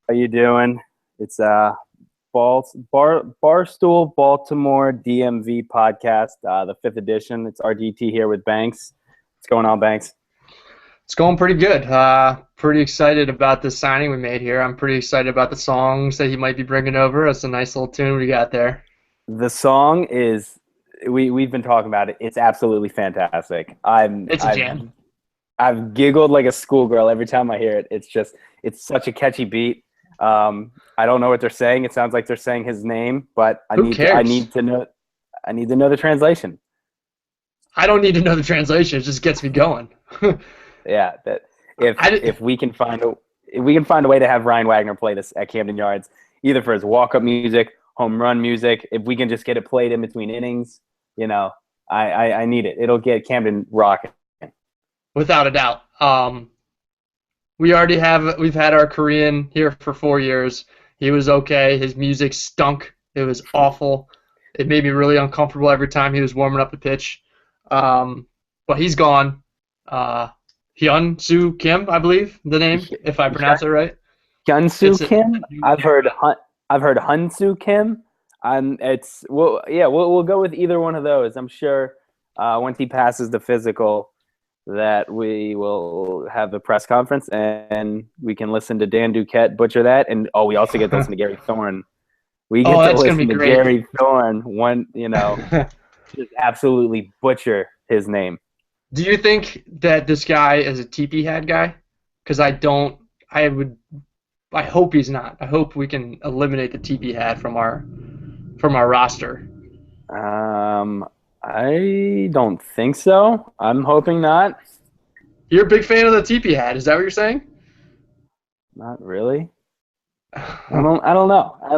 How you doing? It's Barstool Baltimore DMV Podcast, the 5th edition. It's RDT here with Banks. What's going on, Banks? It's going pretty good. Pretty excited about the signing we made here. I'm pretty excited about the songs that he might be bringing over. That's a nice little tune we got there. The song is we've been talking about it. It's absolutely fantastic. It's a jam. I've giggled like a schoolgirl every time I hear it. It's such a catchy beat. I don't know what they're saying. It sounds like they're saying his name, but I need to know the translation. I don't need to know the translation. It just gets me going. Yeah, that if we can find a way to have Ryan Wagner play this at Camden Yards, either for his walk-up music, home run music, if we can just get it played in between innings, I need it. It'll get Camden rocking. Without a doubt. We've had our Korean here for 4 years. He was okay. His music stunk. It was awful. It made me really uncomfortable every time he was warming up the pitch. But he's gone. Hyun Soo Kim, I believe the name, if I pronounce it right. Hyun Soo Kim. I've heard Hyun Soo Kim. We'll go with either one of those. I'm sure once he passes the physical, that we will have a press conference and we can listen to Dan Duquette butcher that. And, we also get to listen to Gary Thorne. We get to listen to Gary Thorne just absolutely butcher his name. Do you think that this guy is a TP hat guy? Because I hope he's not. I hope we can eliminate the TP hat from our roster. I don't think so. I'm hoping not. You're a big fan of the TP hat. Is that what you're saying? Not really. I don't know. I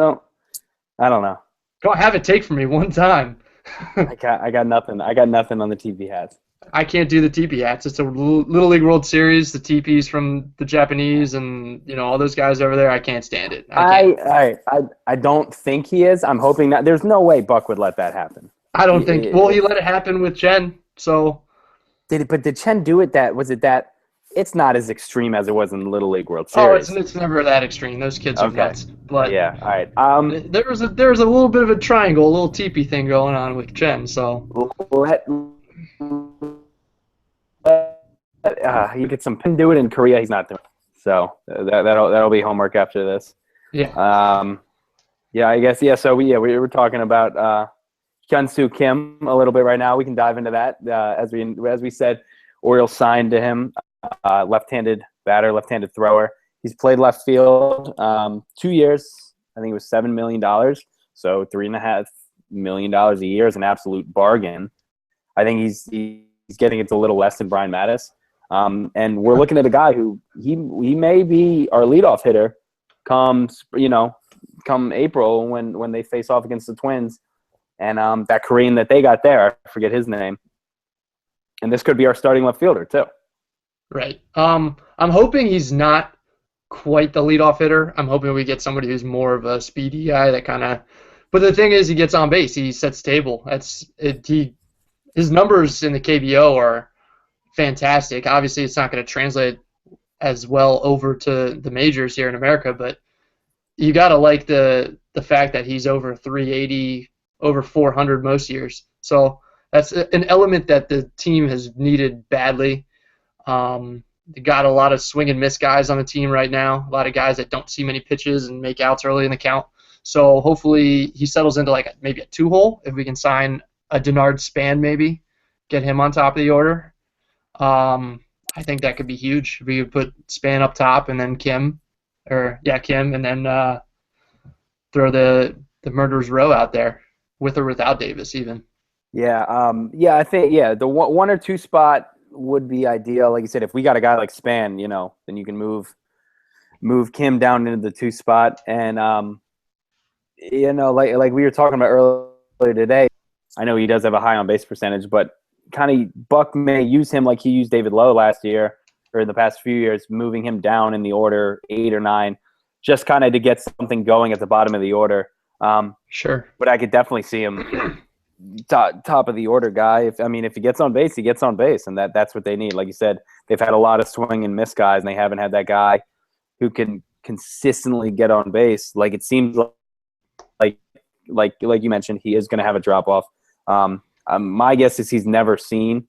don't know. Go have it take from me one time. I got nothing. I got nothing on the TP hats. I can't do the TP hats. It's a Little League World Series. The TPs from the Japanese and all those guys over there. I can't stand it. I don't think he is. I'm hoping not. There's no way Buck would let that happen. I don't think. Well, he let it happen with Chen. So did Chen do it? It's not as extreme as it was in the Little League World Series. Oh, it's never that extreme. Those kids are nuts. But yeah, all right. There was a little bit of a triangle, a little teepee thing going on with Chen. So you get some pin do it in Korea. He's not doing it. So that'll be homework after this. Yeah. I guess. Yeah. So we were talking about Hyun Soo Kim a little bit right now. We can dive into that. As we said, Orioles signed to him. Left-handed batter, left-handed thrower. He's played left field 2 years. I think it was $7 million. So $3.5 million a year is an absolute bargain. I think he's getting it a little less than Brian Mattis. And we're looking at a guy who he may be our leadoff hitter come April when they face off against the Twins. And that Korean that they got there, I forget his name. And this could be our starting left fielder too. Right. I'm hoping he's not quite the leadoff hitter. I'm hoping we get somebody who's more of a speedy guy that kind of. But the thing is, he gets on base. He sets table. His numbers in the KBO are fantastic. Obviously, it's not going to translate as well over to the majors here in America, but you got to like the fact that he's over 380, over 400 most years. So that's an element that the team has needed badly. They got a lot of swing and miss guys on the team right now, a lot of guys that don't see many pitches and make outs early in the count. So hopefully he settles into maybe a 2-hole if we can sign a Denard Span maybe, get him on top of the order. I think that could be huge. If we could put Span up top and then Kim, and then throw the Murderer's Row out there with or without Davis even. Yeah, I think the 1 or 2 spot would be ideal. Like you said, if we got a guy like Span, then you can move Kim down into the 2 spot, and like we were talking about earlier today. I know he does have a high on base percentage, but kind of Buck may use him like he used David Lowe last year or in the past few years, moving him down in the order 8 or 9, just kind of to get something going at the bottom of the order. Sure. But I could definitely see him top of the order guy. If he gets on base, he gets on base, and that's what they need. Like you said, they've had a lot of swing and miss guys, and they haven't had that guy who can consistently get on base. Like it seems like you mentioned, he is going to have a drop off. My guess is he's never seen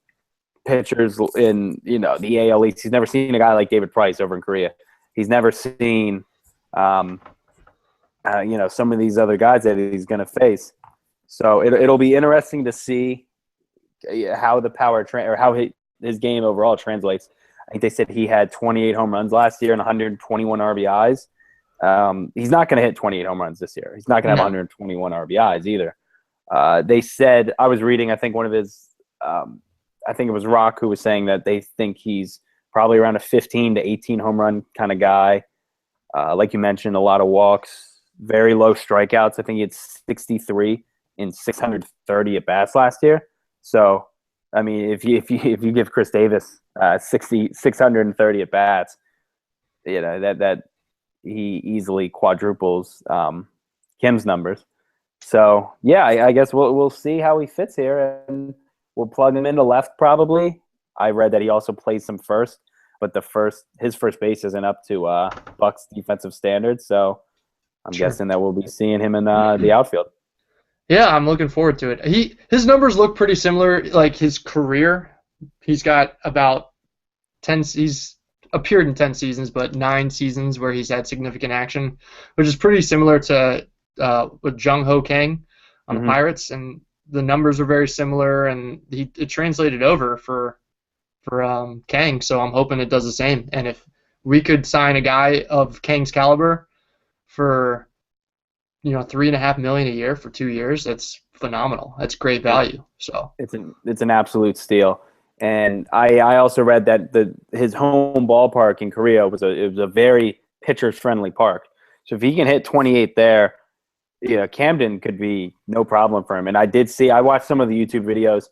pitchers in the AL East. He's never seen a guy like David Price over in Korea. He's never seen some of these other guys that he's going to face. So it'll be interesting to see how the power or how his game overall translates. I think they said he had 28 home runs last year and 121 RBIs. He's not going to hit 28 home runs this year. He's not going to have 121 RBIs either. They said, I was reading, I think one of his, I think it was Rock who was saying that they think he's probably around a 15 to 18 home run kind of guy. Like you mentioned, a lot of walks, very low strikeouts. I think he had 63 in 630 at bats last year. So, if you give Chris Davis 630 at bats, that he easily quadruples Kim's numbers. So yeah, I guess we'll see how he fits here, and we'll plug him into left probably. I read that he also plays some first, but his first base isn't up to Buck's defensive standards. So I'm guessing that we'll be seeing him in the outfield. Yeah, I'm looking forward to it. His numbers look pretty similar. Like his career, he's got about 10. He's appeared in 10 seasons, but 9 seasons where he's had significant action, which is pretty similar to with Jung Ho Kang on the Pirates, and the numbers are very similar, and it translated over for Kang. So I'm hoping it does the same. And if we could sign a guy of Kang's caliber for $3.5 million a year for 2 years, that's phenomenal. That's great value. So it's an absolute steal. And I also read that his home ballpark in Korea was a very pitchers friendly park. So if he can hit 28 there, Camden could be no problem for him. And I watched some of the YouTube videos.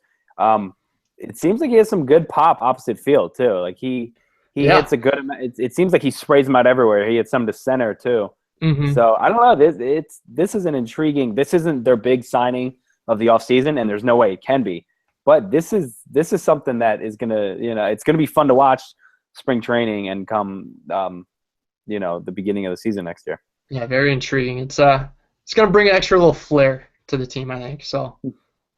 It seems like he has some good pop opposite field too. Like he hits a good amount. It seems like he sprays them out everywhere. He hits some to center too. Mm-hmm. So I don't know. This is an intriguing. This isn't their big signing of the offseason, and there's no way it can be. But this is something that is gonna it's gonna be fun to watch spring training and come the beginning of the season next year. Yeah, very intriguing. It's gonna bring an extra little flair to the team, I think. So I'm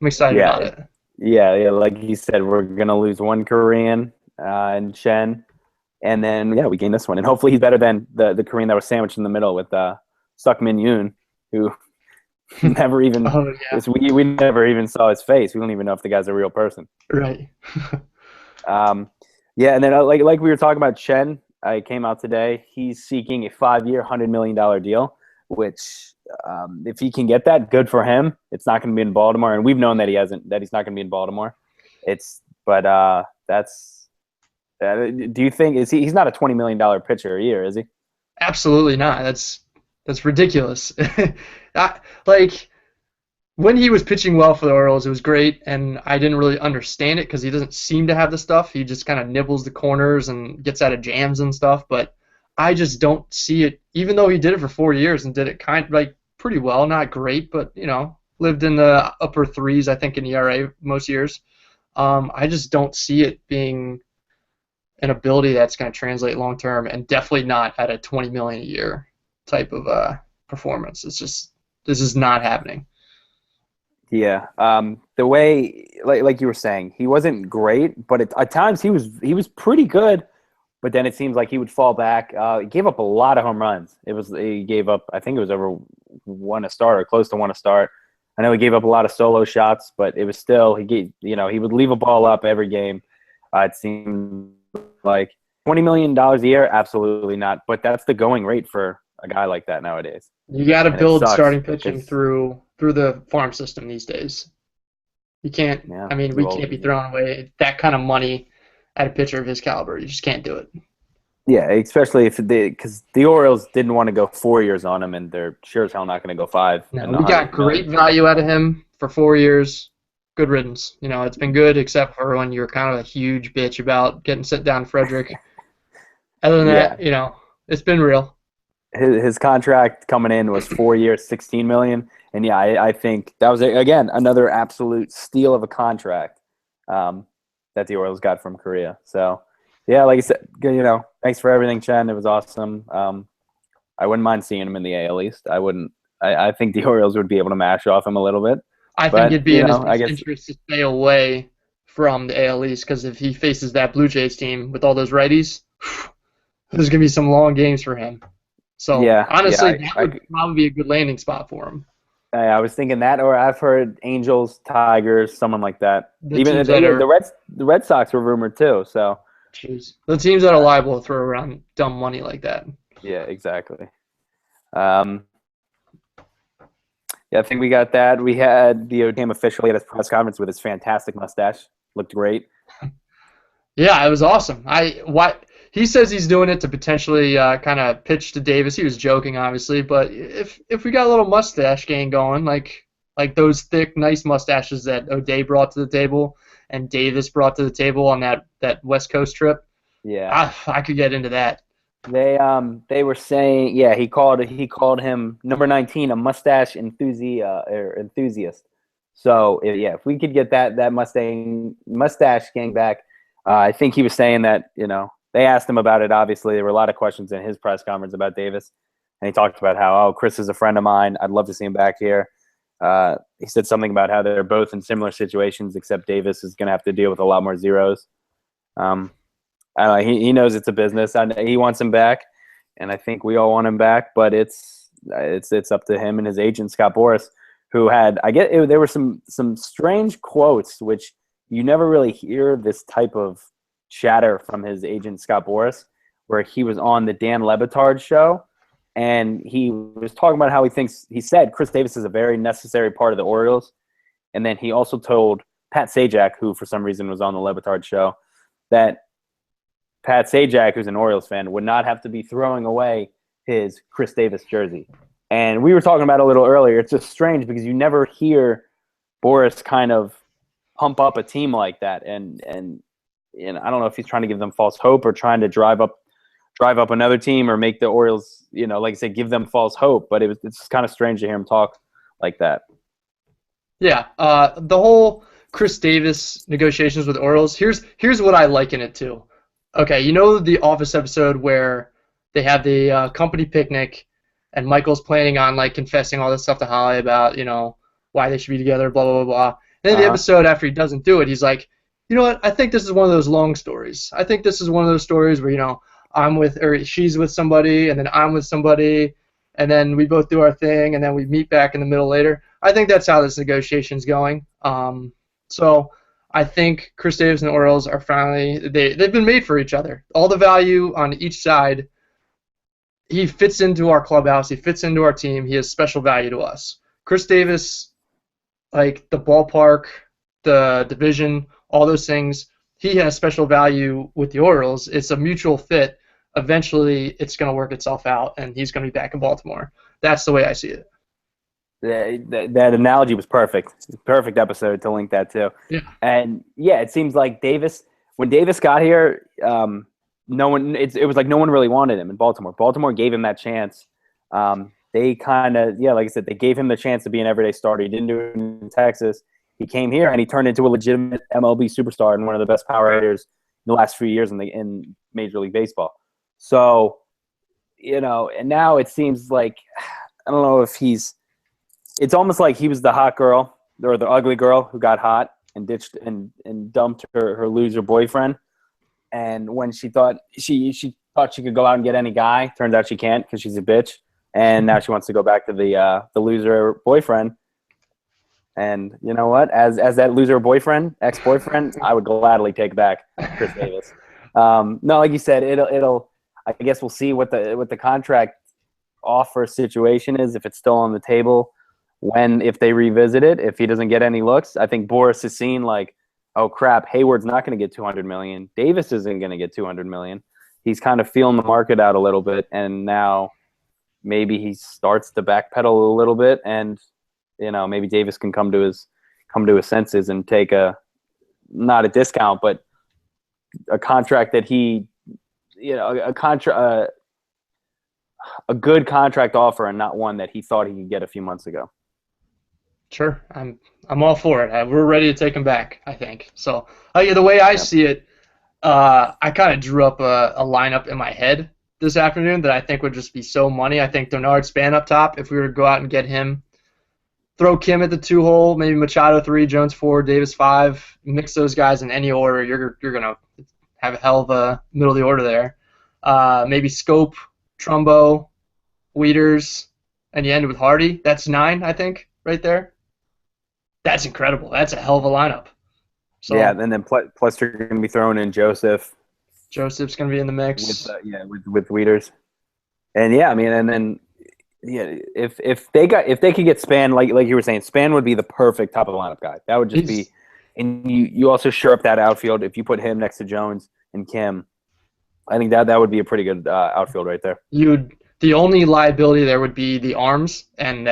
excited about it. Yeah, like you said, we're gonna lose one Korean and Chen. And then, we gain this one. And hopefully he's better than the Korean that was sandwiched in the middle with Suk Min Yoon, who never even we never even saw his face. We don't even know if the guy's a real person. Right. And then like we were talking about Chen, I came out today. He's seeking a 5-year, $100 million deal, which if he can get that, good for him. It's not going to be in Baltimore, and we've known that he's not going to be in Baltimore. Do you think he's not a $20 million pitcher a year, is he? Absolutely not. That's ridiculous. When he was pitching well for the Orioles, it was great, and I didn't really understand it because he doesn't seem to have the stuff. He just kind of nibbles the corners and gets out of jams and stuff, but I just don't see it, even though he did it for 4 years and did it kind of pretty well, not great, but lived in the upper threes, I think, in ERA most years. I just don't see it being an ability that's going to translate long term, and definitely not at a $20 million a year type of performance. This is not happening. Yeah, the way like you were saying, he wasn't great, but at times he was pretty good. But then it seems like he would fall back. He gave up a lot of home runs. He gave up, I think it was over 1 a start or close to 1 a start. I know he gave up a lot of solo shots, but it was still he would leave a ball up every game. It seemed like $20 million a year, absolutely not. But that's the going rate for a guy like that nowadays. You got to build starting pitching through the farm system these days. You can't. We can't be throwing away that kind of money at a pitcher of his caliber. You just can't do it. Yeah, especially because the Orioles didn't want to go 4 years on him, and they're sure as hell not going to go 5 No, and we got 100 great million. value out of him for 4 years. Good riddance. It's been good except for when you're kind of a huge bitch about getting sent down Frederick. Other than Yeah, that, it's been real. his contract coming in was 4 years, 16 million, and yeah, I think that was again another absolute steal of a contract that the Orioles got from Korea. So yeah, like I said, thanks for everything, Chen. It was awesome. I wouldn't mind seeing him in the AL East. I wouldn't. I think the Orioles would be able to mash off him a little bit, I think but it'd be in his I best guess interest to stay away from the AL East because if he faces that Blue Jays team with all those righties, there's going to be some long games for him. So yeah, honestly, yeah. that would probably be a good landing spot for him. I was thinking that, or I've heard Angels, Tigers, someone like that. The Even teams that are the Red Sox were rumored too. So the teams that are liable to throw around dumb money like that. yeah, exactly. Yeah, I think we got that. We had the team officially at his press conference with his fantastic mustache. Looked great. Yeah, it was awesome. He says he's doing it to potentially kind of pitch to Davis. He was joking, obviously, but if we got a little mustache game going, like those thick, nice mustaches that O'Day brought to the table and Davis brought to the table on that West Coast trip, Yeah, I could get into that. they were saying, yeah, he called him number 19 a mustache enthusiast. So yeah, if we could get that mustache gang back, I think he was saying that they asked him about it. Obviously, there were a lot of questions in his press conference about Davis, and he talked about how Chris is a friend of mine. I'd love to see him back here. He said something about how they're both in similar situations, except Davis is going to have to deal with a lot more zeros. I don't know, he knows it's a business. He wants him back, and I think we all want him back. But it's up to him and his agent Scott Boras, who had there were some strange quotes which you never really hear this type of chatter from his agent Scott Boras, where he was on the Dan Lebitard show, and he was talking about how he said Chris Davis is a very necessary part of the Orioles, and then he also told Pat Sajak, who for some reason was on the Lebitard show, that Pat Sajak, who's an Orioles fan, would not have to be throwing away his Chris Davis jersey. And we were talking about it a little earlier. It's just strange because you never hear Boras kind of pump up a team like that. And I don't know if he's trying to give them false hope or trying to drive up another team or make the Orioles, like I said, give them false hope. But it's kind of strange to hear him talk like that. Yeah, the whole Chris Davis negotiations with Orioles. Here's what I liken it to. Okay, the Office episode where they have the company picnic, and Michael's planning on confessing all this stuff to Holly about why they should be together, blah blah blah blah. And then the episode after he doesn't do it, he's like, you know what? I think this is one of those long stories. I think this is one of those stories where I'm with or she's with somebody, and then I'm with somebody, and then we both do our thing, and then we meet back in the middle later. I think that's how this negotiation's going. So I think Chris Davis and the Orioles are finally they've been made for each other. All the value on each side. He fits into our clubhouse. He fits into our team. He has special value to us. Chris Davis, the ballpark, the division, all those things, he has special value with the Orioles. It's a mutual fit. Eventually, it's going to work itself out, and he's going to be back in Baltimore. That's the way I see it. That analogy was perfect. Perfect episode to link that to. Yeah. And yeah, it seems like when Davis got here, it was like no one really wanted him in Baltimore. Baltimore gave him that chance. They kind of, like I said, they gave him the chance to be an everyday starter. He didn't do it in Texas. He came here and he turned into a legitimate MLB superstar and one of the best power hitters in the last few years in Major League Baseball. So, and now it seems like, I don't know if it's almost like he was the hot girl or the ugly girl who got hot and ditched and dumped her loser boyfriend. And when she thought she thought she could go out and get any guy, turns out she can't because she's a bitch. And now she wants to go back to the loser boyfriend. And you know what? As that loser boyfriend, ex-boyfriend, I would gladly take back Chris Davis. No, like you said, it'll. I guess we'll see what the contract offer situation is, if it's still on the table, if they revisit it, if he doesn't get any looks. I think Boras has seen oh crap, Hayward's not going to get 200 million. Davis isn't going to get 200 million. He's kind of feeling the market out a little bit, and now maybe he starts to backpedal a little bit, and maybe Davis can come to his senses and take not a discount, but a contract that he, a good contract offer, and not one that he thought he could get a few months ago. Sure, I'm all for it. We're ready to take him back, I think. So the way I see it, I kind of drew up a lineup in my head this afternoon that I think would just be so money. I think Denard Span up top, if we were to go out and get him, throw Kim at the 2-hole, maybe Machado 3, Jones 4, Davis 5, mix those guys in any order. You're going to have a hell of a middle of the order there. Maybe Scope, Trumbo, Wieters, and you end with Hardy. That's 9, I think, right there. That's incredible. That's a hell of a lineup. So, yeah, and then plus you're going to be throwing in Joseph. Joseph's going to be in the mix. With Wieters. And if they could get Span, like you were saying, Span would be the perfect top of the lineup guy. That would just be, and you also shore up that outfield if you put him next to Jones and Kim. I think that would be a pretty good outfield right there. The only liability there would be the arms, and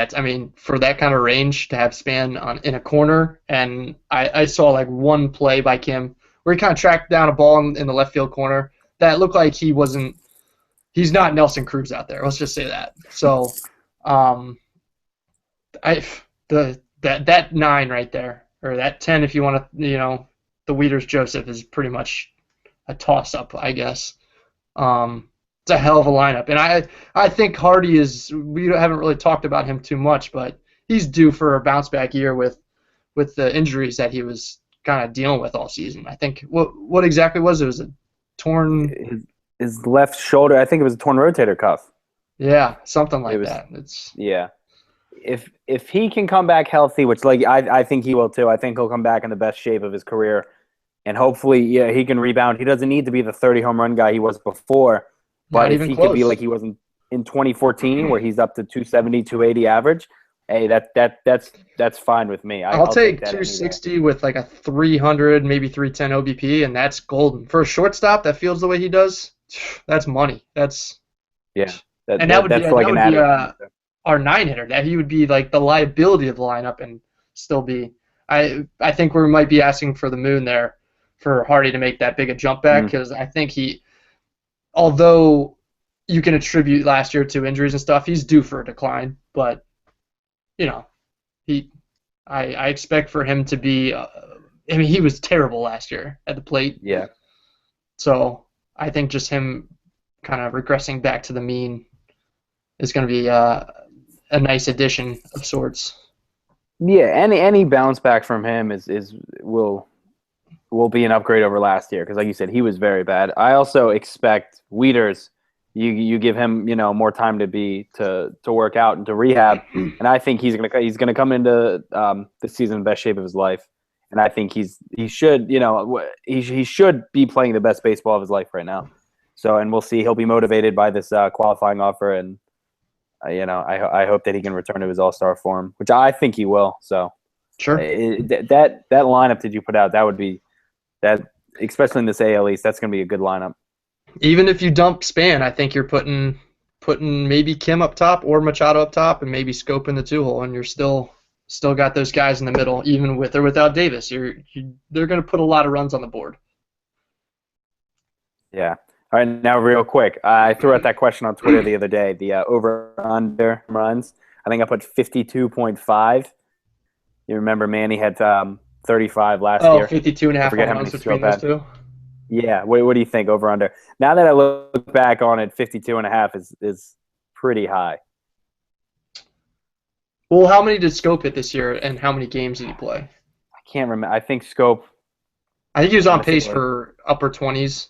for that kind of range to have Span in a corner, and I saw like one play by Kim where he kind of tracked down a ball in the left field corner that looked like he's not Nelson Cruz out there. Let's just say that. So, that 9 right there, or that 10 if you want to, the Wieters Joseph is pretty much a toss up, I guess. It's a hell of a lineup, and I think Hardy is. We haven't really talked about him too much, but he's due for a bounce back year with the injuries that he was kind of dealing with all season. I think what exactly was it? Was a torn his left shoulder. I think it was a torn rotator cuff. Yeah, something like that. If he can come back healthy, which I think he will too. I think he'll come back in the best shape of his career, and hopefully, he can rebound. He doesn't need to be the 30 home run guy he was before. But if he could be like he was in 2014, where he's up to 270, 280 average, hey, that's fine with me. I'll take 260 with like a 300, maybe 310 OBP, and that's golden. For a shortstop that feels the way he does, that's money. That would be our 9-hitter. That he would be like the liability of the lineup and still be. I think we might be asking for the moon there for Hardy to make that big a jump back, because I think although you can attribute last year to injuries and stuff, he's due for a decline. But I expect for him to be. He was terrible last year at the plate. Yeah. So I think just him kind of regressing back to the mean is going to be a nice addition of sorts. Yeah, any bounce back from him will be an upgrade over last year, because like you said, he was very bad. I also expect Wieters, you give him more time to work out and to rehab, and I think he's gonna come into the season in the best shape of his life, and I think he should be playing the best baseball of his life right now. So, and we'll see. He'll be motivated by this qualifying offer, and I hope that he can return to his all-star form, which I think he will. So, sure. That lineup that you put out, that would be that, especially in this AL East, that's going to be a good lineup. Even if you dump Span, I think you're putting maybe Kim up top or Machado up top, and maybe Scope in the 2-hole, and you're still got those guys in the middle, even with or without Davis. They're going to put a lot of runs on the board. Yeah. All right, now real quick, I threw out that question on Twitter the other day, the over-under runs. I think I put 52.5. You remember Manny had 35 last year. 52.5 runs between those two. Yeah, what do you think, over-under? Now that I look back on it, 52.5 is pretty high. Well, how many did Scope hit this year, and how many games did he play? I can't remember. I think Scope. I think he was on pace for upper 20s.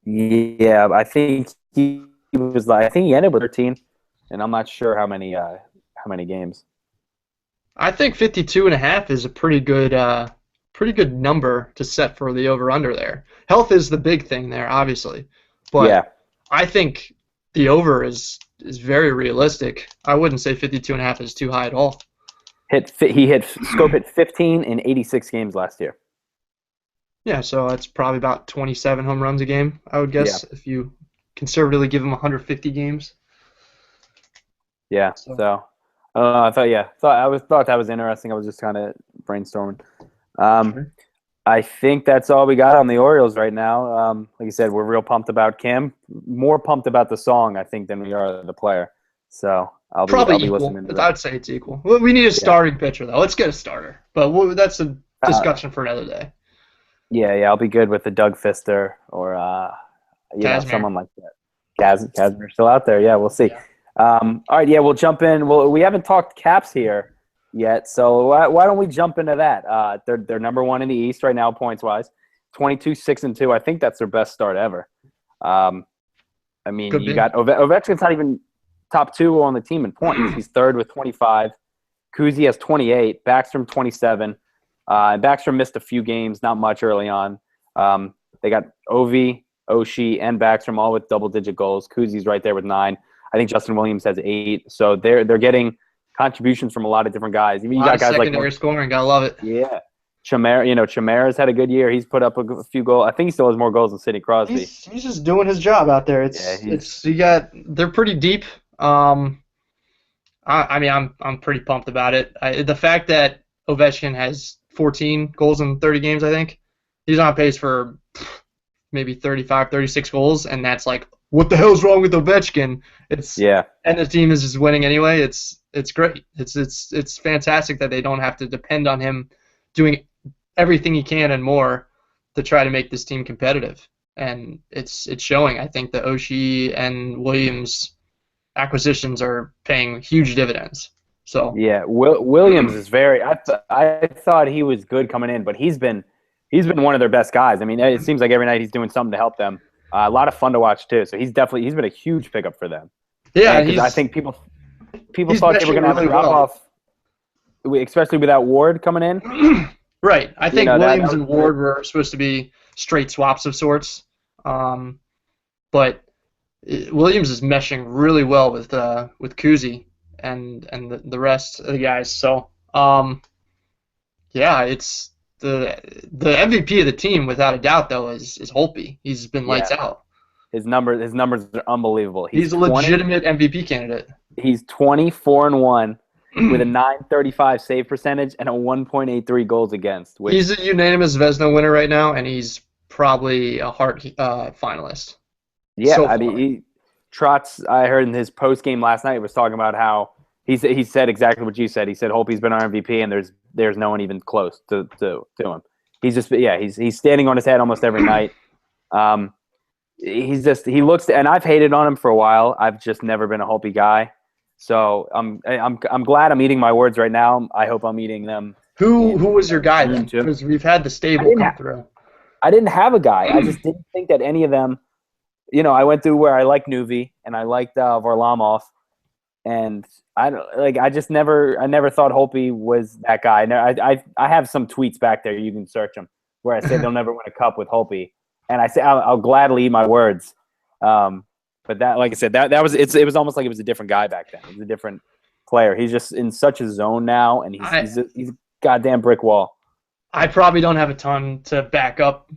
Yeah, I think he was. I think he ended with 13, and I'm not sure how many games. I think 52.5 is a pretty good number to set for the over/under there. Health is the big thing there, obviously, but yeah. I think the over is very realistic. I wouldn't say 52.5 is too high at all. Scope hit 15 in 86 games last year. Yeah, so that's probably about 27 home runs a game, I would Yeah. guess, if you conservatively give him 150 games. Yeah. So, So I thought that was interesting. I was just kind of brainstorming. sure. I think that's all we got on the Orioles right now. Like you said, we're real pumped about Kim. More pumped about the song, I think, than we are the player. So Probably I'll be equal. listening to I that. would say it's equal. We need a Yeah. starting pitcher, though. Let's get a starter. But that's a Uh, discussion for another day. yeah. I'll be good with the Doug Fister or Casimir. someone like that. Kazmir's still out there. Yeah, we'll see. Yeah. All right. Yeah, we'll jump in. Well, we haven't talked Caps here yet, so why don't we jump into that? They're number one in the East right now, points wise. 22-6-2. I think that's their best start ever. I mean, Could you be. got Ovechkin's not even top two on the team in points. He's third with 25. Kuzi has 28. Backstrom 27. And Backstrom missed a few games, not much early on. They got Ovi, Oshie, and Backstrom all with double-digit goals. Kuzi's right there with 9. I think Justin Williams has 8. So they're getting contributions from a lot of different guys. Even A you lot got of guys like secondary scoring. Gotta love it. Chimera's had a good year. He's put up a few goals. I think he still has more goals than Sidney Crosby. He's just doing his job out there. They're pretty deep. I mean, I'm pretty pumped about it. The fact that Ovechkin has 14 goals in 30 games, I think he's on pace for maybe 35, 36 goals, and that's like, what the hell's wrong with Ovechkin? And the team is just winning anyway. It's great. It's fantastic that they don't have to depend on him doing everything he can and more to try to make this team competitive. And it's showing. I think the Oshie and Williams acquisitions are paying huge dividends. So yeah, Williams is very. I thought he was good coming in, but he's been one of their best guys. I mean, it seems like every night he's doing something to help them. A lot of fun to watch too. So he's been a huge pickup for them. yeah, Because I think people thought they were going to have a really drop well. off, especially without Ward coming in. Right. I think that Williams was and Ward were supposed to be straight swaps of sorts, but Williams is meshing really well with Kuzi and the rest of the guys. So yeah, it's the MVP of the team without a doubt though is Holtby. He's been lights out. His numbers are unbelievable. He's a legitimate MVP candidate. He's 24-1 with a 935 save percentage and a 1.83 goals against. He's a unanimous Vezina winner right now, and he's probably a Hart finalist. Yeah, so I mean, Trotz, I heard in his post game last night, was talking about how he said exactly what you said. He said Holtby's been our MVP, and there's no one even close to him. He's just he's standing on his head almost every night. He looks, and I've hated on him for a while. I've just never been a Holtby guy. So I'm glad I'm eating my words right now. I hope I'm eating them. Who was your guy then? Because we've had the stable come through. I didn't have a guy. I just didn't think that any of them. I went through where I liked Nuvi and I liked Varlamov, and I never thought Holtby was that guy. I have some tweets back there. You can search them where I say they'll never win a cup with Holtby, and I say I'll gladly eat my words. But that, like I said, that was it was almost like it was a different guy back then. It was a different player. He's just in such a zone now, and he's a goddamn brick wall. I probably don't have a ton to back up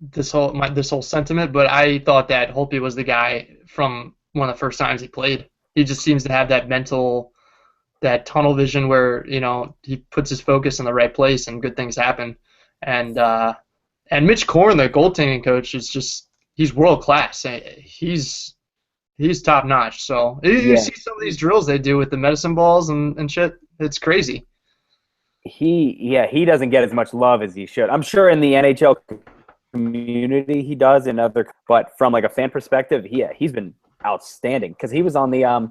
this whole sentiment, but I thought that Holtby was the guy from one of the first times he played. He just seems to have that tunnel vision where he puts his focus in the right place and good things happen. And Mitch Korn, the goaltending coach, he's world class. He's top notch. So you see some of these drills they do with the medicine balls and shit. It's crazy. He doesn't get as much love as he should. I'm sure in the NHL community he does but from like a fan perspective, he's been outstanding because he was on the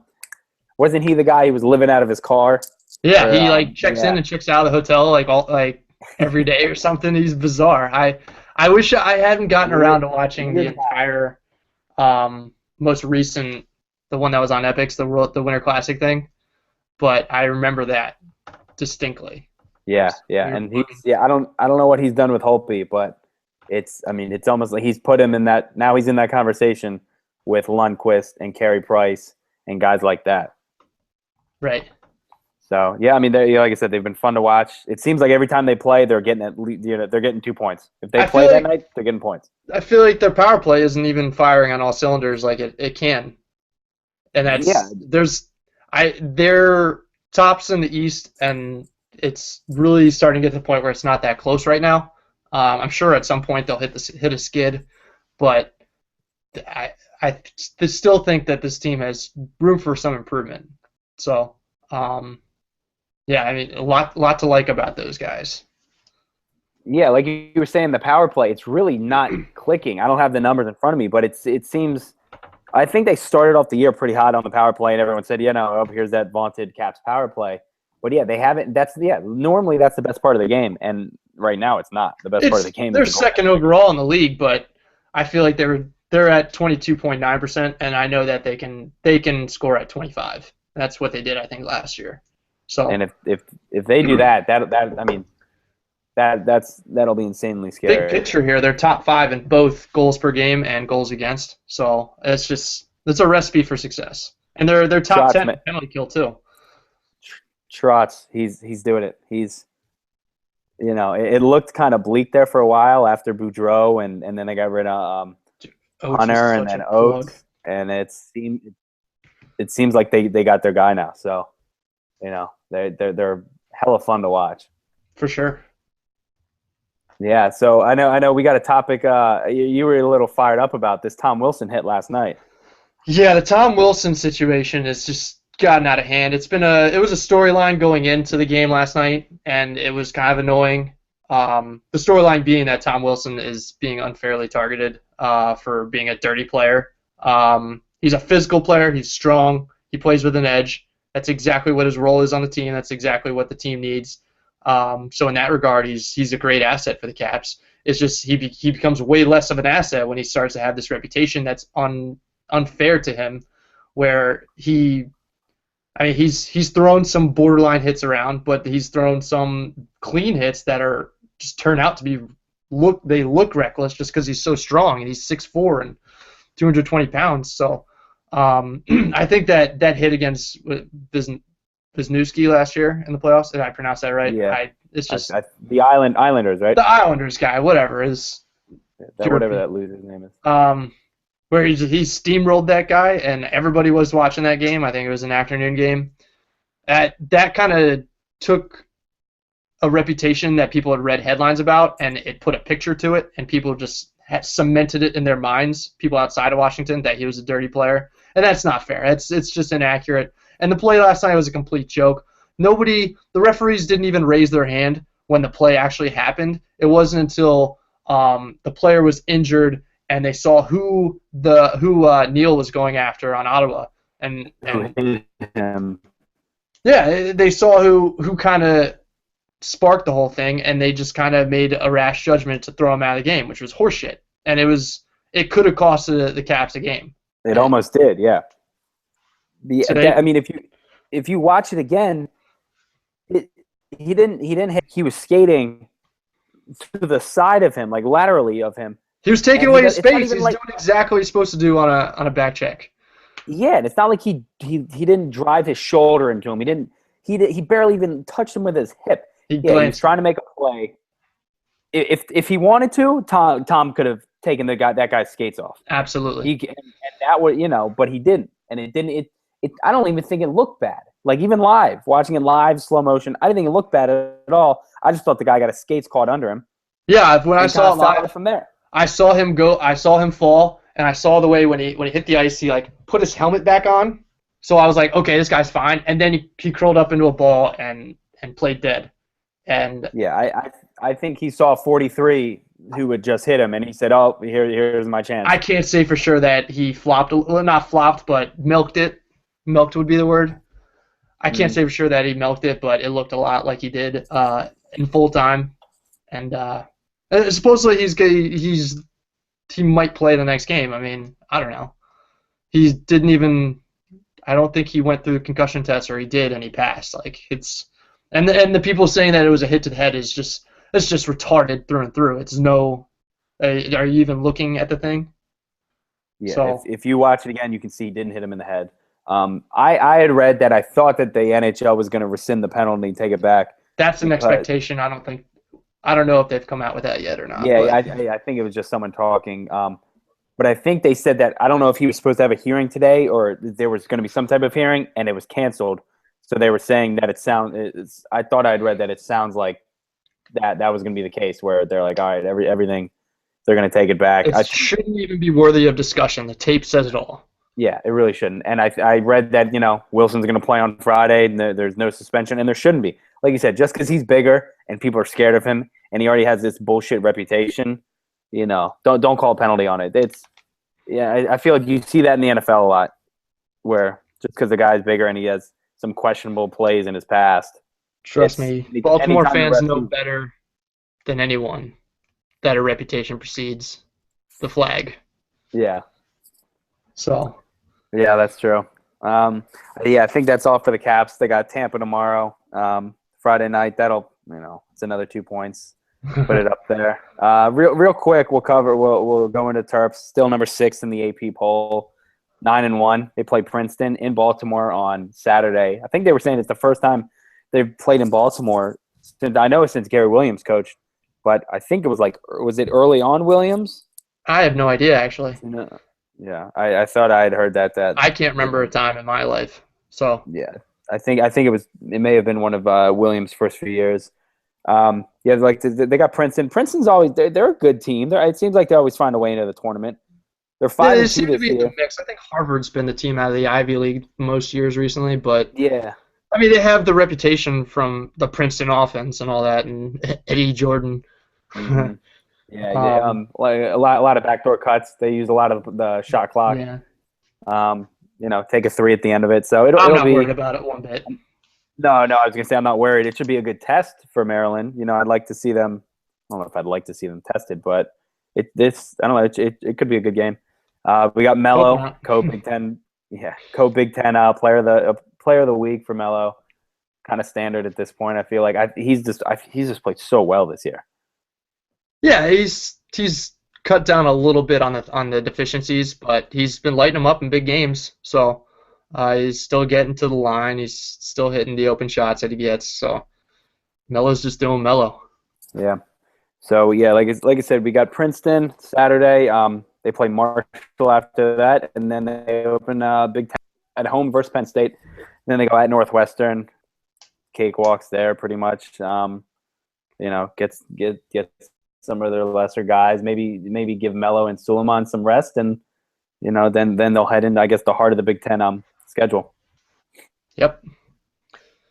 wasn't he the guy who was living out of his car? Yeah, he checks in and checks out of the hotel like every day or something. He's bizarre. I wish I hadn't gotten around to watching the entire most recent, the one that was on Epics, the Winter Classic thing, but I remember that distinctly. Yeah, and I don't know what he's done with Holtby, but it's almost like he's put him in that. Now he's in that conversation with Lundqvist and Carey Price and guys like that. Right. So yeah, I mean, like I said, they've been fun to watch. It seems like every time they play, they're getting they're getting 2 points. If they play that night, they're getting points. I feel like their power play isn't even firing on all cylinders like it can, and they're tops in the East, and it's really starting to get to the point where it's not that close right now. I'm sure at some point they'll hit a skid, but I still think that this team has room for some improvement. So, yeah, I mean, a lot to like about those guys. Yeah, like you were saying, the power play, it's really not clicking. I don't have the numbers in front of me, but it seems – I think they started off the year pretty hot on the power play, and everyone said, here's that vaunted Caps power play. But, yeah, they haven't – normally that's the best part of the game, and right now it's not the best part of the game. They're second overall in the league, but I feel like they're at 22.9%, and I know that they can score at 25. That's what they did, I think, last year. So, and if they do that I mean – that'll be insanely scary. Big picture here, they're top 5 in both goals per game and goals against. So it's a recipe for success. And they're top 10 in penalty kill too. Trotz, he's doing it. He's it looked kind of bleak there for a while after Boudreaux, and then they got rid of Hunter and then Oates, and it seems like they got their guy now. So they're hella fun to watch. For sure. Yeah, so I know we got a topic you were a little fired up about this Tom Wilson hit last night. Yeah, the Tom Wilson situation has just gotten out of hand. It was a storyline going into the game last night, and it was kind of annoying. The storyline being that Tom Wilson is being unfairly targeted for being a dirty player. He's a physical player. He's strong. He plays with an edge. That's exactly what his role is on the team. That's exactly what the team needs. So in that regard, he's a great asset for the Caps. It's just he becomes way less of an asset when he starts to have this reputation that's unfair to him, where he's thrown some borderline hits around, but he's thrown some clean hits that are just turn out to be look reckless just because he's so strong and he's 6'4" and 220 pounds. So I think that hit against Wisniewski last year in the playoffs. Did I pronounce that right? Yeah. It's just the Islanders, right? The Islanders guy, whatever is whatever that loser's name is. Where he steamrolled that guy, and everybody was watching that game. I think it was an afternoon game. That kind of took a reputation that people had read headlines about, and it put a picture to it, and people just had cemented it in their minds, people outside of Washington, that he was a dirty player. And that's not fair. It's just inaccurate. And the play last night was a complete joke. The referees didn't even raise their hand when the play actually happened. It wasn't until the player was injured and they saw who Neil was going after on Ottawa, and yeah, they saw who kind of sparked the whole thing, and they just kind of made a rash judgment to throw him out of the game, which was horseshit. And it could have cost the Caps a game. It almost did, yeah. I mean, if you watch it again, he didn't hit. He was skating to the side of him, like laterally of him. He was taking away his space. He's doing exactly what he's supposed to do on a back check. Yeah, and it's not like he didn't drive his shoulder into him. He barely even touched him with his hip. He was trying to make a play. If he wanted to, Tom could have taken that guy's skates off. Absolutely. And that was, but he didn't, and it didn't. I don't even think it looked bad. Like even watching it live, slow motion, I didn't think it looked bad at all. I just thought the guy got his skates caught under him. Yeah, when I saw it live from there, I saw him go. I saw him fall, and I saw the way when he hit the ice, he like put his helmet back on. So I was like, okay, this guy's fine. And then he curled up into a ball and played dead. And yeah, I think he saw 43 who had just hit him, and he said, "Oh, here's my chance." I can't say for sure that he flopped. Well, not flopped, but milked it. Milked would be the word. I can't say for sure that he milked it, but it looked a lot like he did in full time. And supposedly he might play the next game. I mean, I don't know. He didn't even. I don't think he went through the concussion test, or he did, and he passed. Like and the people saying that it was a hit to the head is just retarded through and through. It's no. Are you even looking at the thing? Yeah. So, if you watch it again, you can see he didn't hit him in the head. I had read that I thought that the NHL was going to rescind the penalty and take it back. That's an expectation. I don't know if they've come out with that yet or not. Yeah, but. I think it was just someone talking. But I think they said that I don't know if he was supposed to have a hearing today or there was going to be some type of hearing and it was canceled. So they were saying that I thought I'd read that it sounds like that was going to be the case where they're like, all right, everything, they're going to take it back. It shouldn't even be worthy of discussion. The tape says it all. Yeah, it really shouldn't. And I read that, Wilson's going to play on Friday and there's no suspension, and there shouldn't be. Like you said, just because he's bigger and people are scared of him and he already has this bullshit reputation, don't call a penalty on it. I feel like you see that in the NFL a lot where just because the guy's bigger and he has some questionable plays in his past. Trust me, Baltimore fans know better than anyone that a reputation precedes the flag. Yeah. So. Yeah, that's true. I think that's all for the Caps. They got Tampa tomorrow. Friday night, it's another 2 points. Put it up there. Real quick, we'll go into Terps. Still number 6 in the AP poll. 9-1. They play Princeton in Baltimore on Saturday. I think they were saying it's the first time they've played in Baltimore since Gary Williams coached. But I think it was it early on Williams? I have no idea, actually. No. Yeah, I thought I had heard that. I can't remember a time in my life. So yeah, I think it may have been one of Williams' first few years. They got Princeton. Princeton's always they're a good team. It seems like they always find a way into the tournament. They're 5-2 this year. The mix. I think Harvard's been the team out of the Ivy League most years recently, but yeah, I mean they have the reputation from the Princeton offense and all that, and Eddie Jordan. Mm-hmm. Yeah, like a lot of backdoor cuts. They use a lot of the shot clock. Yeah. Take a 3 at the end of it. So I'm not worried about it one bit. No, I was gonna say I'm not worried. It should be a good test for Maryland. I'd like to see them. I don't know if I'd like to see them tested, but I don't know. It could be a good game. We got Melo, co-Big Ten. Yeah, co-Big Ten player of the week for Melo. Kind of standard at this point. I feel like he's just played so well this year. Yeah, he's cut down a little bit on the deficiencies, but he's been lighting them up in big games. So he's still getting to the line. He's still hitting the open shots that he gets. So Melo's just doing Melo. Yeah. So yeah, like I said, we got Princeton Saturday. They play Marshall after that, and then they open Big Ten at home versus Penn State. And then they go at Northwestern. Cakewalks there, pretty much. Get some of their lesser guys. Maybe give Melo and Suleiman some rest, and then they'll head into, I guess, the heart of the Big Ten schedule. Yep.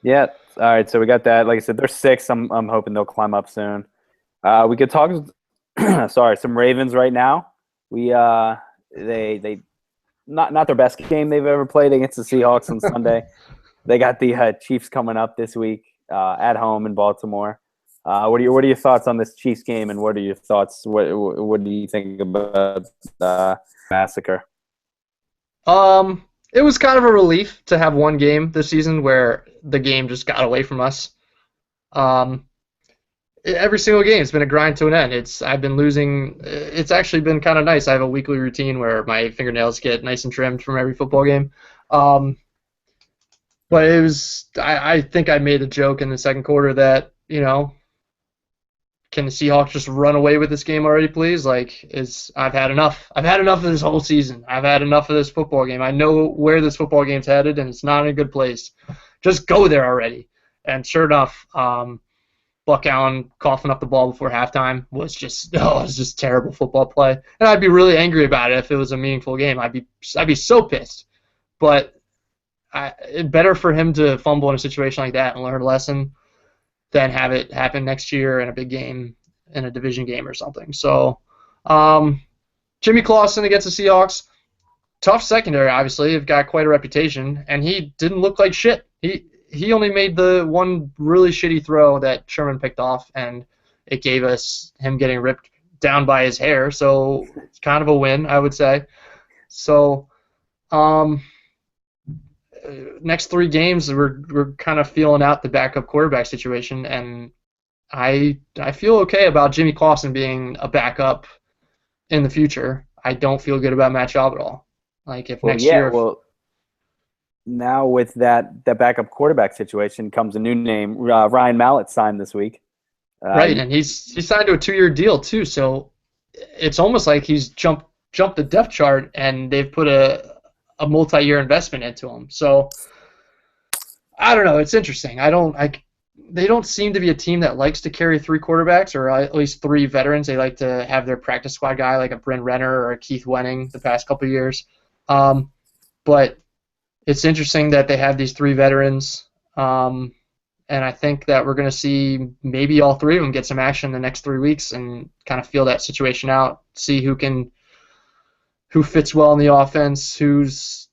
Yeah. All right. So we got that. Like I said, they're 6. I'm hoping they'll climb up soon. We could talk. Some Ravens right now. They not their best game they've ever played against the Seahawks on Sunday. They got the Chiefs coming up this week at home in Baltimore. What are your thoughts on this Chiefs game, and what are your thoughts? What do you think about the massacre? It was kind of a relief to have one game this season where the game just got away from us. Every single game, it's been a grind to an end. I've been losing. It's actually been kind of nice. I have a weekly routine where my fingernails get nice and trimmed from every football game. But it was. I think I made a joke in the second quarter that can the Seahawks just run away with this game already, please? I've had enough. I've had enough of this whole season. I've had enough of this football game. I know where this football game's headed, and it's not in a good place. Just go there already. And sure enough, Buck Allen coughing up the ball before halftime was just terrible football play. And I'd be really angry about it if it was a meaningful game. I'd be so pissed. But better for him to fumble in a situation like that and learn a lesson than have it happen next year in a big game, in a division game or something. So, Jimmy Clausen against the Seahawks, tough secondary, obviously. They've got quite a reputation, and he didn't look like shit. He only made the one really shitty throw that Sherman picked off, and it gave us him getting ripped down by his hair. So it's kind of a win, I would say. So, next 3 games, we're kind of feeling out the backup quarterback situation, and I feel okay about Jimmy Clausen being a backup in the future. I don't feel good about Matt Schaub at all. now with that backup quarterback situation comes a new name. Ryan Mallett signed this week. Right, and he's signed to a 2-year deal too, so it's almost like he's jumped the depth chart, and they've put a multi-year investment into him. So I don't know. It's interesting. They don't seem to be a team that likes to carry 3 quarterbacks, or at least 3 veterans. They like to have their practice squad guy, like a Bryn Renner or a Keith Wenning, the past couple of years. But it's interesting that they have these 3 veterans, and I think that we're going to see maybe all 3 of them get some action in the next 3 weeks and kind of feel that situation out, see who fits well in the offense, who's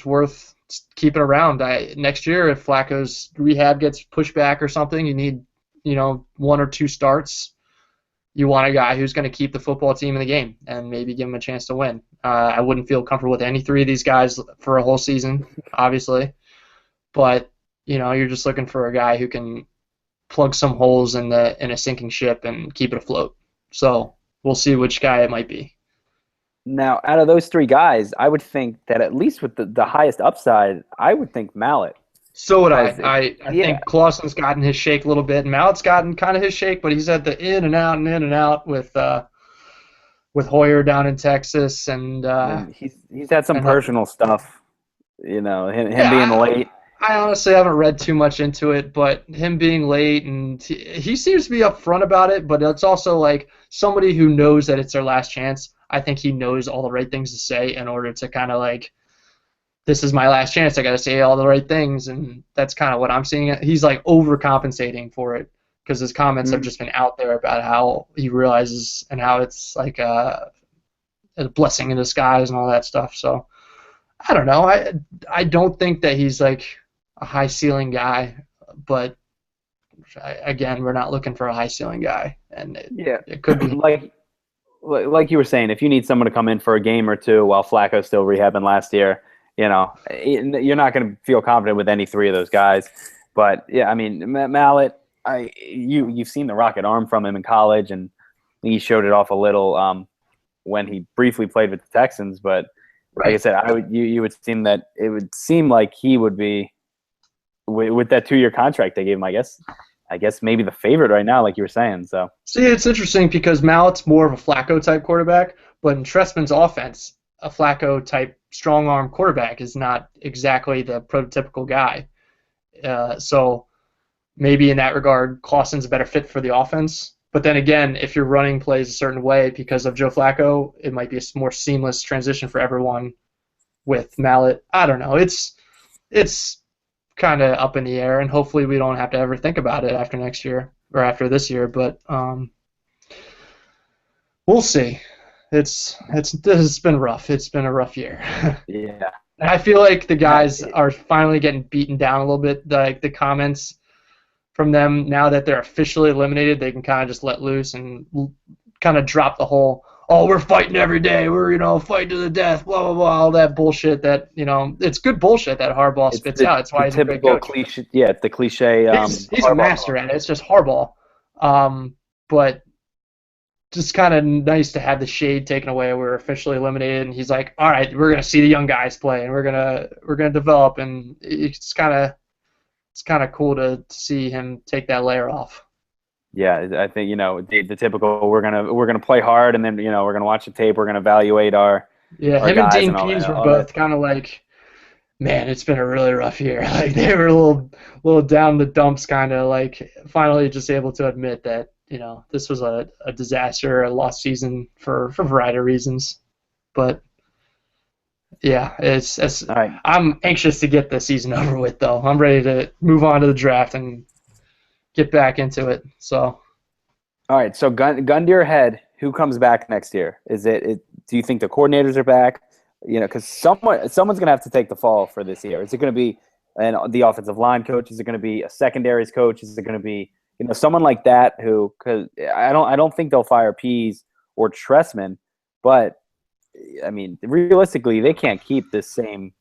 worth keeping around. Next year, if Flacco's rehab gets pushed back or something, you need 1 or 2 starts. You want a guy who's going to keep the football team in the game and maybe give them a chance to win. I wouldn't feel comfortable with any 3 of these guys for a whole season, obviously, but you're just looking for a guy who can plug some holes in a sinking ship and keep it afloat. So we'll see which guy it might be. Now, out of those 3 guys, I would think that at least with the highest upside, I would think Mallett. So would I. I think Clausen's gotten his shake a little bit, and Mallett's gotten kind of his shake, but he's had the in and out with Hoyer down in Texas, and he's had some personal stuff. Him being late. I honestly haven't read too much into it, but him being late, and he seems to be upfront about it, but it's also like somebody who knows that it's their last chance. I think he knows all the right things to say in order to kind of like, this is my last chance. I got to say all the right things, and that's kind of what I'm seeing. He's like overcompensating for it because his comments have just been out there about how he realizes and how it's like a blessing in disguise and all that stuff. So I don't know. I don't think that he's like a high ceiling guy, but again, we're not looking for a high ceiling guy, and it could be like you were saying, if you need someone to come in for a game or 2 while Flacco's still rehabbing last year, you're not going to feel confident with any 3 of those guys. But yeah, I mean, Mallett, you've seen the rocket arm from him in college, and he showed it off a little when he briefly played with the Texans. But like I said, you would seem that it would seem like he would be with that 2-year contract they gave him. I guess maybe the favorite right now, like you were saying. So see, it's interesting because Mallett's more of a Flacco type quarterback, but in Trestman's offense, a Flacco type strong arm quarterback is not exactly the prototypical guy. So maybe in that regard, Clausen's a better fit for the offense. But then again, if your running plays a certain way because of Joe Flacco, it might be a more seamless transition for everyone with Mallett. I don't know. It's kind of up in the air, and hopefully we don't have to ever think about it after next year or after this year. But we'll see. It's been rough. It's been a rough year. Yeah. And I feel like the guys are finally getting beaten down a little bit. Like the comments from them now that they're officially eliminated, they can kind of just let loose and kind of drop the whole, oh, we're fighting every day. We're fighting to the death. Blah blah blah. All that bullshit. That it's good bullshit that Harbaugh spits out. It's why he's a great coach. Cliche. Yeah, it's the cliche. He's a master at it. It's just Harbaugh. But just kind of nice to have the shade taken away. We're officially eliminated, and he's like, all right, we're gonna see the young guys play, and we're gonna develop, and it's kind of cool to see him take that layer off. Yeah, I think the typical we're gonna play hard, and then we're gonna watch the tape, we're gonna evaluate our him and Dean Pease were both kind of like, man, it's been a really rough year. Like they were a little down the dumps, kind of like finally just able to admit that this was a disaster, a lost season for a variety of reasons. But yeah, it's all right. I'm anxious to get the season over with, though. I'm ready to move on to the draft and get back into it. So, all right. So, gun to your head, who comes back next year? Is it? Do you think the coordinators are back? Because someone's going to have to take the fall for this year. Is it going to be the offensive line coach? Is it going to be a secondaries coach? Is it going to be someone like that who? Because I don't think they'll fire Pease or Trestman, but I mean, realistically, they can't keep this same.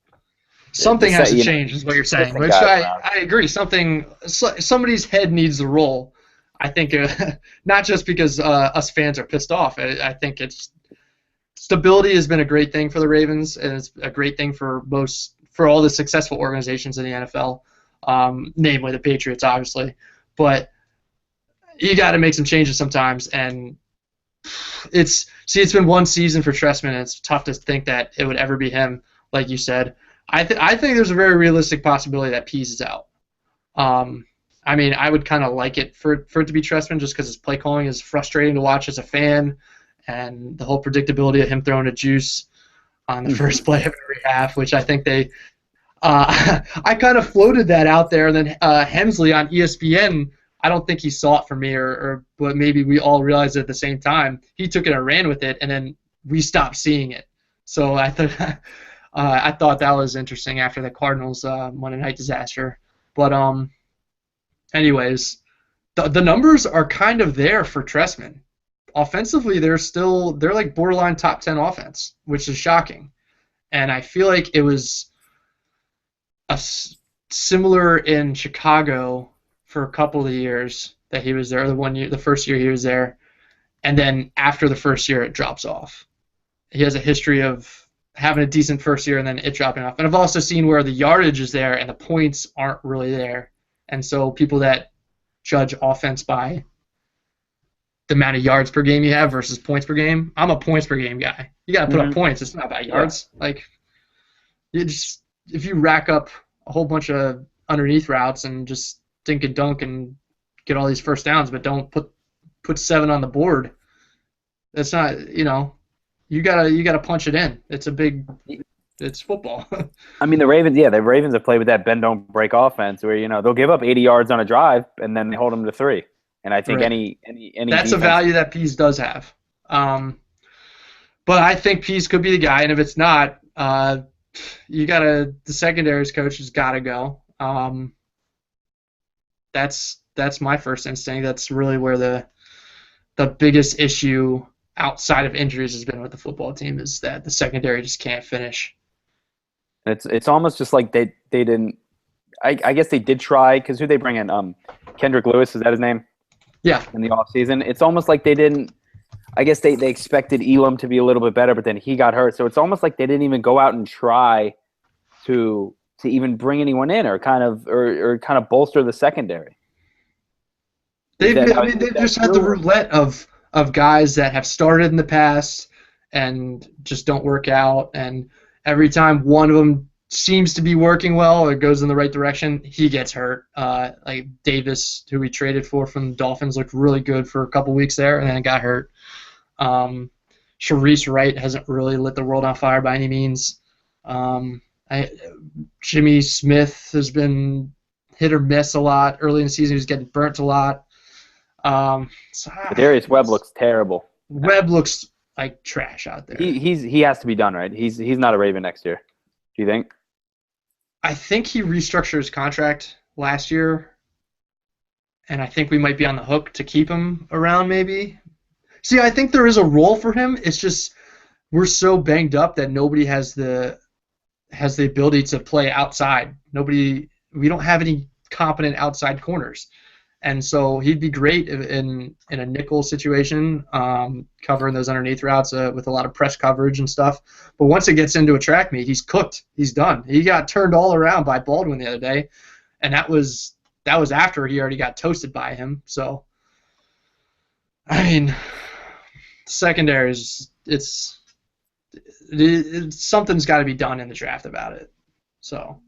Something has to change, is what you're saying. Which I agree. Somebody's head needs to roll. I think not just because us fans are pissed off. I think stability has been a great thing for the Ravens, and it's a great thing for most for all the successful organizations in the NFL, namely the Patriots, obviously. But you got to make some changes sometimes, and it's been one season for Trestman, and it's tough to think that it would ever be him, like you said. I think there's a very realistic possibility that Pease is out. I mean, I would kind of like it for it to be Trestman just because his play calling is frustrating to watch as a fan, and the whole predictability of him throwing a juice on the first play of every half, which I think they I kind of floated that out there, and then Hemsley on ESPN, I don't think he saw it from me, but maybe we all realized it at the same time. He took it and ran with it, and then we stopped seeing it. So I thought I thought that was interesting after the Cardinals Monday night disaster. But anyways, the numbers are kind of there for Trestman. Offensively, they're like borderline top 10 offense, which is shocking. And I feel like it was similar in Chicago for a couple of years that he was there. The first year he was there, and then after the first year, it drops off. He has a history of having a decent first year and then it dropping off. And I've also seen where the yardage is there and the points aren't really there. And so people that judge offense by the amount of yards per game you have versus points per game, I'm a points per game guy. You got to put up points. It's not about yards. Yeah. Like, if you rack up a whole bunch of underneath routes and just dink and dunk and get all these first downs, but don't put 7 on the board, that's not, you gotta punch it in. It's football. I mean, the Ravens have played with that bend don't break offense where they'll give up 80 yards on a drive and then they hold them to 3. And I think any that's a value that Pease does have. But I think Pease could be the guy, and if it's not, the secondaries coach has got to go. That's my first instinct. That's really where the biggest issue outside of injuries has been with the football team, is that the secondary just can't finish. It's almost just like they didn't. I guess they did try, because who they bring in? Kendrick Lewis, is that his name? Yeah. In the offseason. It's almost like they didn't. I guess they expected Elam to be a little bit better, but then he got hurt. So it's almost like they didn't even go out and try to even bring anyone in or kind of bolster the secondary. They've just had the roulette of guys that have started in the past and just don't work out, and every time one of them seems to be working well or goes in the right direction, he gets hurt. Like Davis, who we traded for from the Dolphins, looked really good for a couple weeks there, and then got hurt. Sharice Wright hasn't really lit the world on fire by any means. Jimmy Smith has been hit or miss a lot. Early in the season, he was getting burnt a lot. Darius Webb looks terrible. Webb looks like trash out there. He has to be done, right? He's not a Raven next year. Do you think? I think he restructured his contract last year, and I think we might be on the hook to keep him around maybe. See, I think there is a role for him. It's just we're so banged up that nobody has the ability to play outside. We don't have any competent outside corners. And so he'd be great in a nickel situation, covering those underneath routes with a lot of press coverage and stuff. But once it gets into a track meet, he's cooked. He's done. He got turned all around by Baldwin the other day, and that was after he already got toasted by him. So, I mean, secondary is something's got to be done in the draft about it. So.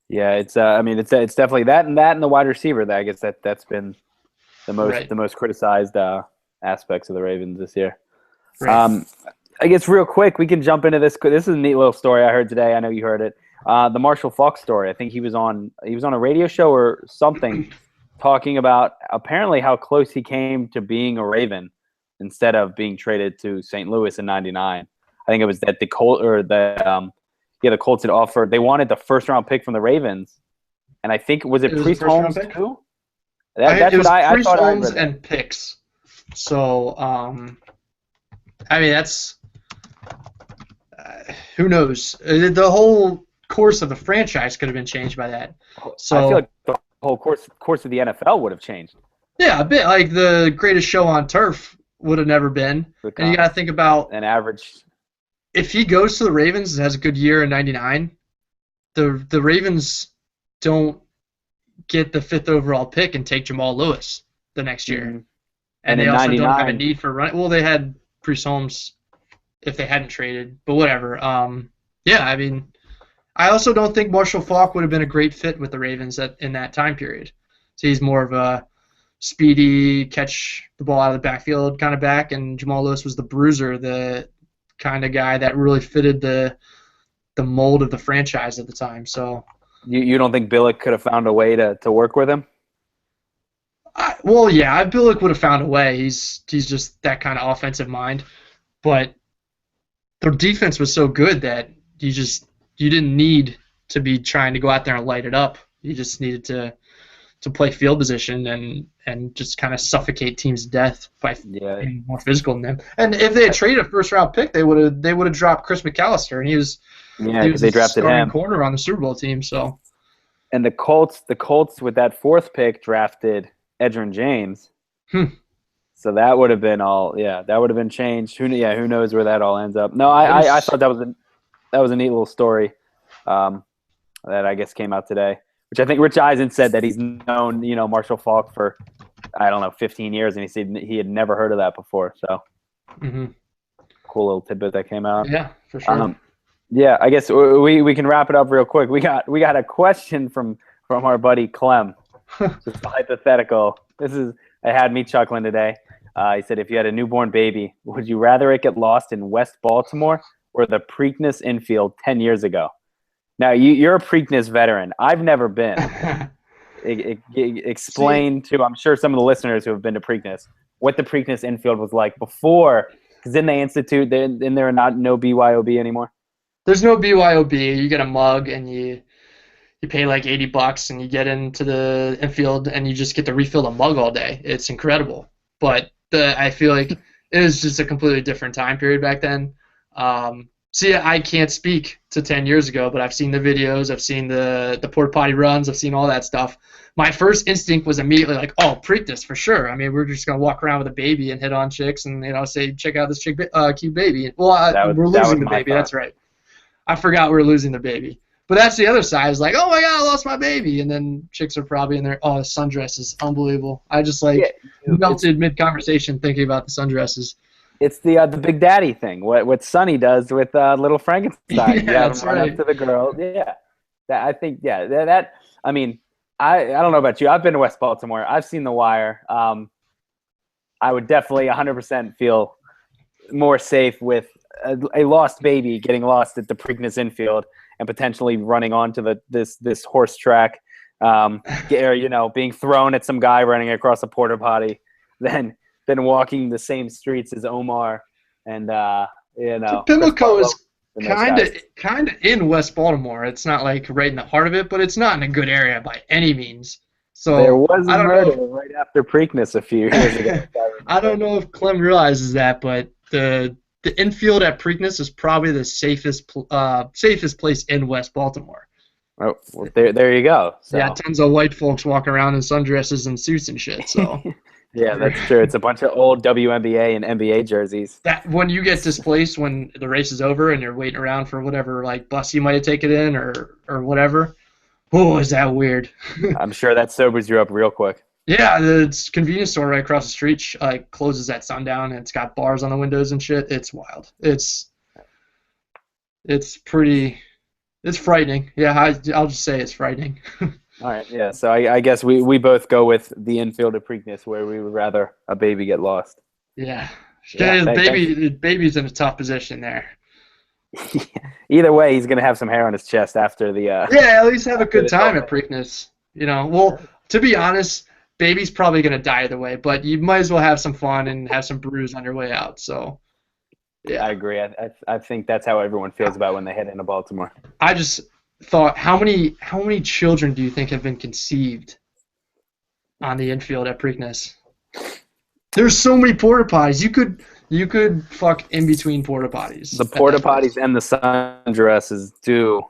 Yeah, it's definitely that and the wide receiver. That I guess that's been the most criticized aspects of the Ravens this year. Right. I guess real quick we can jump into this. This is a neat little story I heard today. I know you heard it. The Marshall Faulk story. I think he was on a radio show or something, talking about apparently how close he came to being a Raven instead of being traded to St. Louis in '99. I think it was that the Colts had offered. They wanted the first-round pick from the Ravens, and I think was it Priest Holmes too? That's what I thought. Holmes and picks. So, I mean, that's who knows? The whole course of the franchise could have been changed by that. So I feel like the whole course of the NFL would have changed. Yeah, a bit like the greatest show on turf would have never been. And you got to think about an average. if he goes to the Ravens and has a good year in '99, the Ravens don't get the 5th overall pick and take Jamal Lewis the next year. Mm-hmm. And they in also don't have a 99 need for running. Well, they had Priest Holmes if they hadn't traded, but whatever. Yeah, I mean, I also don't think Marshall Faulk would have been a great fit with the Ravens in that time period. So he's more of a speedy, catch the ball out of the backfield kind of back, and Jamal Lewis was the bruiser, the kind of guy that really fitted the mold of the franchise at the time. So you don't think Billick could have found a way to work with him? Well, yeah, Billick would have found a way. He's just that kind of offensive mind. But their defense was so good that you didn't need to be trying to go out there and light it up. You just needed to play field position and just kind of suffocate teams to death by being more physical than them. And if they had traded a first round pick, they would have dropped Chris McAllister, and he was they drafted him corner on the Super Bowl team. So, and the Colts with that 4th pick drafted Edgerrin James. So that would have been that would have been changed. Who knows where that all ends up? No, I thought that was a neat little story that I guess came out today, which I think Rich Eisen said that he's known Marshall Faulk for 15 years, and he said he had never heard of that before. So cool little tidbit that came out. Yeah, for sure. Yeah, I guess we can wrap it up real quick. We got a question from our buddy Clem. Just a hypothetical. It had me chuckling today. He said, if you had a newborn baby, would you rather it get lost in West Baltimore or the Preakness infield 10 years ago? Now, you're a Preakness veteran. I've never been. Explain to, I'm sure, some of the listeners who have been to Preakness, what the Preakness infield was like before, because then they institute, then there are no BYOB anymore. There's no BYOB. You get a mug and you pay like $80 and you get into the infield and you just get to refill the mug all day. It's incredible. But I feel like it was just a completely different time period back then. See, I can't speak to 10 years ago, but I've seen the videos, I've seen the porta potty runs, I've seen all that stuff. My first instinct was immediately like, oh, Preakness for sure. I mean, we're just gonna walk around with a baby and hit on chicks and say, check out this cute baby. Well, we're losing the baby. That's right. I forgot we were losing the baby. But that's the other side. It's like, oh my God, I lost my baby. And then chicks are probably in there. Oh, the sundress is unbelievable. I just melted mid-conversation thinking about the sundresses. It's the Big Daddy thing. What Sonny does with Little Frankenstein. That's run right. up to the girl. Yeah. I mean, I don't know about you. I've been to West Baltimore. I've seen The Wire. I would definitely 100% feel more safe with a lost baby getting lost at the Preakness infield and potentially running onto this horse track, being thrown at some guy running across a porta potty, than walking the same streets as Omar and Pimlico is kind of in West Baltimore. It's not like right in the heart of it, but it's not in a good area by any means. So there was a murder right after Preakness a few years ago. I don't know if Clem realizes that, but the infield at Preakness is probably the safest place in West Baltimore. Oh, well, there you go. So. Yeah, tons of white folks walking around in sundresses and suits and shit. So. Yeah, that's true. It's a bunch of old WNBA and NBA jerseys. That when you get displaced when the race is over and you're waiting around for whatever bus you might have taken in or whatever. Oh, is that weird? I'm sure that sobers you up real quick. Yeah, the convenience store right across the street closes at sundown, and it's got bars on the windows and shit. It's wild. It's frightening. Yeah, I'll just say it's frightening. All right, yeah. So I guess we both go with the infield of Preakness, where we would rather a baby get lost. Yeah. The baby's in a tough position there. Either way, he's gonna have some hair on his chest after the. Yeah, at least have a good time at Preakness. Well, to be honest, baby's probably gonna die either way, but you might as well have some fun and have some brews on your way out. So. Yeah, I agree. I think that's how everyone feels about when they head into Baltimore. I just thought, how many children do you think have been conceived on the infield at Preakness? There's so many porta potties. You could fuck in between porta potties. The porta potties and the sundresses do.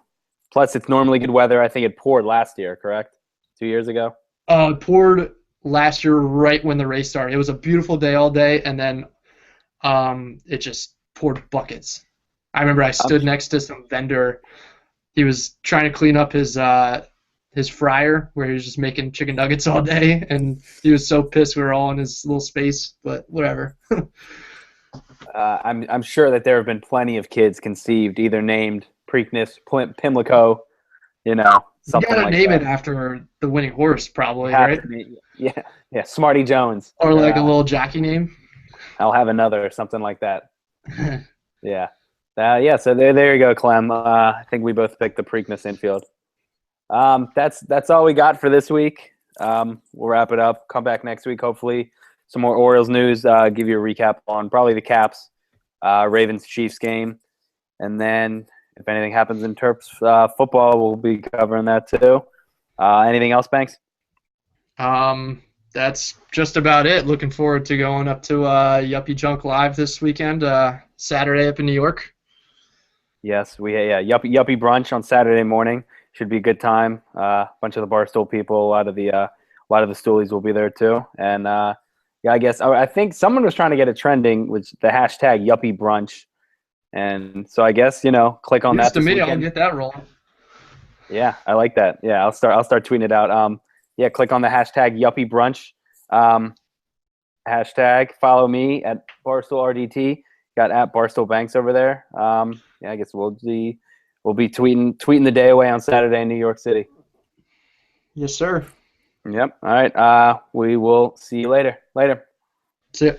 Plus, it's normally good weather. I think it poured last year, correct? 2 years ago? It poured last year right when the race started. It was a beautiful day all day, and then it just poured buckets. I remember I stood next to some vendor. He was trying to clean up his fryer where he was just making chicken nuggets all day, and he was so pissed we were all in his little space. But whatever. I'm sure that there have been plenty of kids conceived, either named Preakness, Pimlico, You something gotta like name that. it after the winning horse, probably, Have right? to be- yeah, Smarty Jones. Or like a little jockey name. I'll have another, something like that. Yeah. Yeah, so there you go, Clem. I think we both picked the Preakness infield. That's all we got for this week. We'll wrap it up. Come back next week, hopefully. Some more Orioles news. Give you a recap on probably the Caps, Ravens-Chiefs game. And then if anything happens in Terps football, we'll be covering that too. Anything else, Banks? That's just about it. Looking forward to going up to Yuppie Junk Live this weekend, Saturday up in New York. Yes, Yuppie brunch on Saturday morning. Should be a good time. A bunch of the Barstool people, a lot of the Stoolies will be there too. And I think someone was trying to get it trending with the hashtag Yuppie brunch. And so I guess click on that. To me, I'll get that rolling. Yeah, I like that. Yeah, I'll start tweeting it out. Click on the hashtag Yuppie brunch. Hashtag follow me at Barstool RDT. Got at Barstool Banks over there. I guess we'll be tweeting the day away on Saturday in New York City. Yes, sir. Yep. All right. We will see you later. See ya.